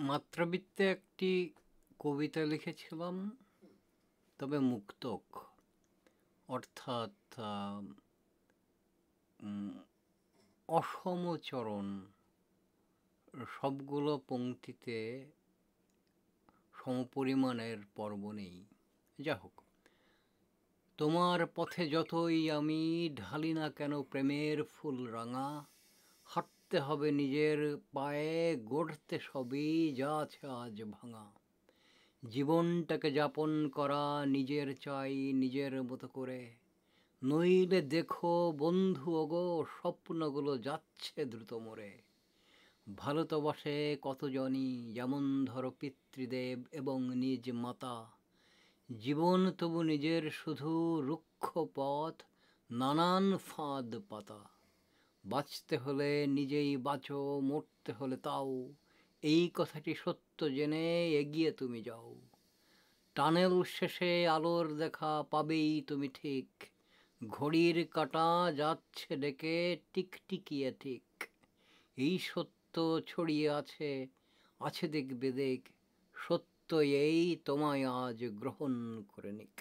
মাত্রাবৃত্তে একটি কবিতা লিখেছিলাম, তবে মুক্তক, অর্থাৎ উম, অসমচরণ, সবগুলো পংক্তিতে সমপরিমাণের পর্ব নেই। যা হোক, তোমার পথে যতই আমি ঢালি না কেন প্রেমের ফুল রাঙা, হাঁটতে হবে নিজের পায়ে, গড়তে সবই যা আছে আজ ভাঙা। জীবনটাকে যাপন করা নিজের চাই নিজের মতো করে, নইলে দেখো বন্ধু ওগো স্বপ্নগুলো যাচ্ছে দ্রুত মরে। ভালো তো বসে কতজনই, যেমন ধরো পিতৃদেব এবং নিজ মাতা, জীবন তবু নিজের শুধু রুক্ষ পথ, নানান ফাঁদ পাতা। বাঁচতে হলে নিজেই বাঁচো, মরতে হলে তাও, এই কথাটি সত্য জেনে এগিয়ে তুমি যাও। টানেল শেষে আলোর দেখা পাবেই তুমি ঠিক, ঘড়ির কাঁটা যাচ্ছে ডেকে টিকটিকিয়ে ঠিক। এই সত্য ছড়িয়ে আছে, আছে দেখবে দেখ, সত্য এই তোমায় আজ গ্রহণ করে নিক।